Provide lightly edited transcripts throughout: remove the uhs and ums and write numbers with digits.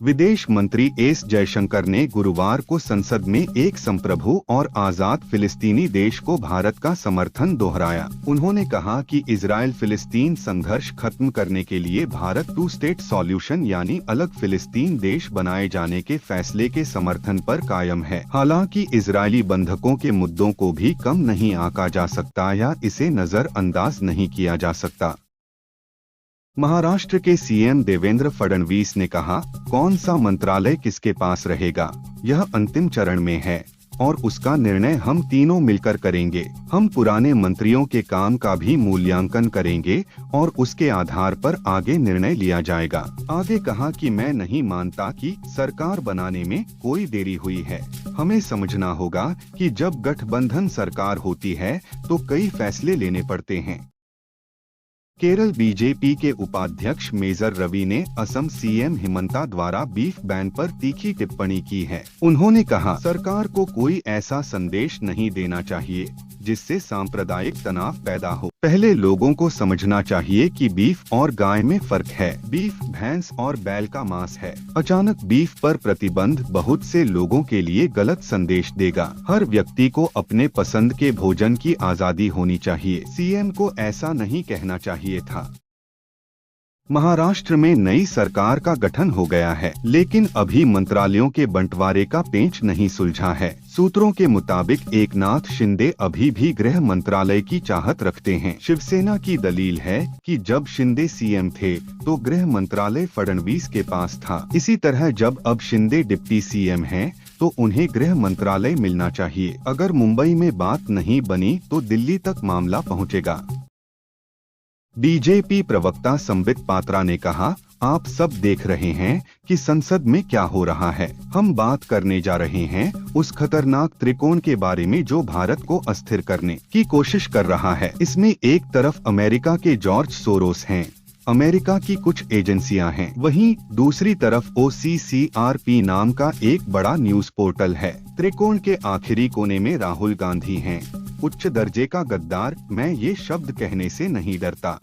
विदेश मंत्री एस जयशंकर ने गुरुवार को संसद में एक संप्रभु और आजाद फिलिस्तीनी देश को भारत का समर्थन दोहराया। उन्होंने कहा कि इजराइल फिलिस्तीन संघर्ष खत्म करने के लिए भारत 2 स्टेट सॉल्यूशन यानी अलग फिलिस्तीन देश बनाए जाने के फैसले के समर्थन पर कायम है। हालांकि इजरायली बंधकों के मुद्दों को भी कम नहीं आंका जा सकता या इसे नजरअंदाज नहीं किया जा सकता। महाराष्ट्र के सीएम देवेंद्र फडणवीस ने कहा, कौन सा मंत्रालय किसके पास रहेगा, यह अंतिम चरण में है और उसका निर्णय हम तीनों मिलकर करेंगे। हम पुराने मंत्रियों के काम का भी मूल्यांकन करेंगे और उसके आधार पर आगे निर्णय लिया जाएगा। आगे कहा कि मैं नहीं मानता कि सरकार बनाने में कोई देरी हुई है। हमें समझना होगा कि जब गठबंधन सरकार होती है तो कई फैसले लेने पड़ते हैं। केरल बीजेपी के उपाध्यक्ष मेजर रवि ने असम सीएम हिमंता द्वारा बीफ बैन पर तीखी टिप्पणी की है। उन्होंने कहा, सरकार को कोई ऐसा संदेश नहीं देना चाहिए जिससे सांप्रदायिक तनाव पैदा हो। पहले लोगों को समझना चाहिए कि बीफ और गाय में फर्क है। बीफ भैंस और बैल का मांस है। अचानक बीफ पर प्रतिबंध बहुत से लोगों के लिए गलत संदेश देगा। हर व्यक्ति को अपने पसंद के भोजन की आजादी होनी चाहिए। सीएम को ऐसा नहीं कहना चाहिए था। महाराष्ट्र में नई सरकार का गठन हो गया है, लेकिन अभी मंत्रालयों के बंटवारे का पेंच नहीं सुलझा है। सूत्रों के मुताबिक एकनाथ शिंदे अभी भी गृह मंत्रालय की चाहत रखते हैं। शिवसेना की दलील है कि जब शिंदे सीएम थे तो गृह मंत्रालय फडणवीस के पास था। इसी तरह जब अब शिंदे डिप्टी सीएम हैं, तो उन्हें गृह मंत्रालय मिलना चाहिए। अगर मुंबई में बात नहीं बनी तो दिल्ली तक मामला पहुंचेगा। बीजेपी प्रवक्ता संबित पात्रा ने कहा, आप सब देख रहे हैं कि संसद में क्या हो रहा है। हम बात करने जा रहे हैं उस खतरनाक त्रिकोण के बारे में जो भारत को अस्थिर करने की कोशिश कर रहा है। इसमें एक तरफ अमेरिका के जॉर्ज सोरोस हैं, अमेरिका की कुछ एजेंसियां हैं, वहीं दूसरी तरफ OCCRP नाम का एक बड़ा न्यूज पोर्टल है। त्रिकोण के आखिरी कोने में राहुल गांधी हैं, उच्च दर्जे का गद्दार। मैं ये शब्द कहने से नहीं डरता।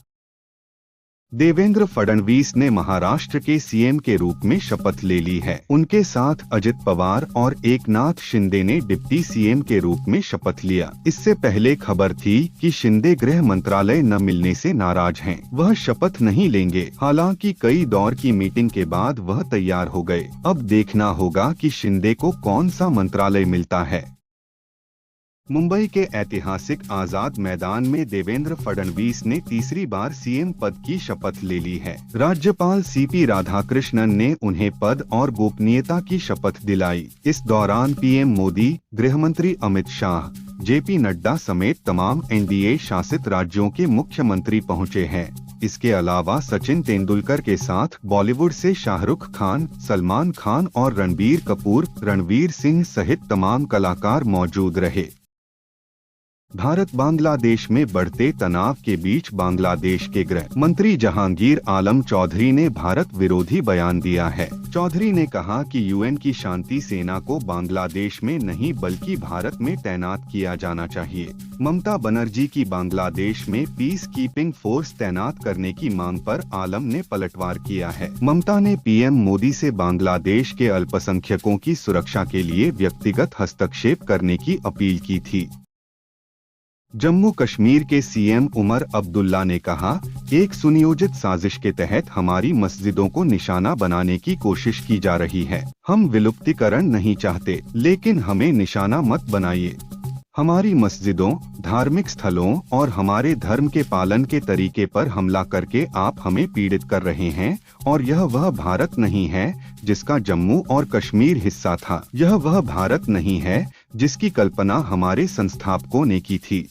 देवेंद्र फडणवीस ने महाराष्ट्र के सीएम के रूप में शपथ ले ली है। उनके साथ अजित पवार और एकनाथ शिंदे ने डिप्टी सीएम के रूप में शपथ लिया। इससे पहले खबर थी कि शिंदे गृह मंत्रालय न मिलने से नाराज हैं। वह शपथ नहीं लेंगे। हालांकि कई दौर की मीटिंग के बाद वह तैयार हो गए। अब देखना होगा कि शिंदे को कौन सा मंत्रालय मिलता है। मुंबई के ऐतिहासिक आजाद मैदान में देवेंद्र फडणवीस ने तीसरी बार सीएम पद की शपथ ले ली है। राज्यपाल CP राधाकृष्णन ने उन्हें पद और गोपनीयता की शपथ दिलाई। इस दौरान पीएम मोदी, गृहमंत्री अमित शाह, JP नड्डा समेत तमाम NDA शासित राज्यों के मुख्यमंत्री पहुंचे हैं। इसके अलावा सचिन तेंदुलकर के साथ बॉलीवुड से शाहरुख खान, सलमान खान और रणबीर कपूर, रणवीर सिंह सहित तमाम कलाकार मौजूद रहे। भारत बांग्लादेश में बढ़ते तनाव के बीच बांग्लादेश के गृह मंत्री जहांगीर आलम चौधरी ने भारत विरोधी बयान दिया है। चौधरी ने कहा कि UN की शांति सेना को बांग्लादेश में नहीं बल्कि भारत में तैनात किया जाना चाहिए। ममता बनर्जी की बांग्लादेश में पीस कीपिंग फोर्स तैनात करने की मांग पर आलम ने पलटवार किया है। ममता ने PM मोदी से बांग्लादेश के अल्पसंख्यकों की सुरक्षा के लिए व्यक्तिगत हस्तक्षेप करने की अपील की थी। जम्मू कश्मीर के सीएम उमर अब्दुल्ला ने कहा, एक सुनियोजित साजिश के तहत हमारी मस्जिदों को निशाना बनाने की कोशिश की जा रही है। हम विलुप्तीकरण नहीं चाहते, लेकिन हमें निशाना मत बनाइए। हमारी मस्जिदों, धार्मिक स्थलों और हमारे धर्म के पालन के तरीके पर हमला करके आप हमें पीड़ित कर रहे हैं और यह वह भारत नहीं है जिसका जम्मू और कश्मीर हिस्सा था। यह वह भारत नहीं है जिसकी कल्पना हमारे संस्थापकों ने की थी।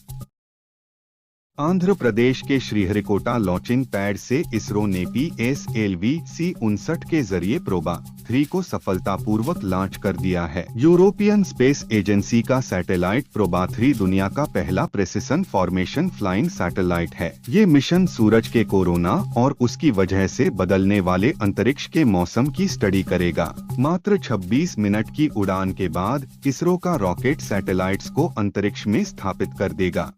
आंध्र प्रदेश के श्रीहरिकोटा लॉन्चिंग पैड से इसरो ने PSLV-C-59 के जरिए प्रोबा 3 को सफलतापूर्वक लॉन्च कर दिया है। यूरोपियन स्पेस एजेंसी का सैटेलाइट प्रोबा 3 दुनिया का पहला प्रेसिशन फॉर्मेशन फ्लाइंग सैटेलाइट है। ये मिशन सूरज के कोरोना और उसकी वजह से बदलने वाले अंतरिक्ष के मौसम की स्टडी करेगा। मात्र 26 मिनट की उड़ान के बाद इसरो का रॉकेट सैटेलाइट्स को अंतरिक्ष में स्थापित कर देगा।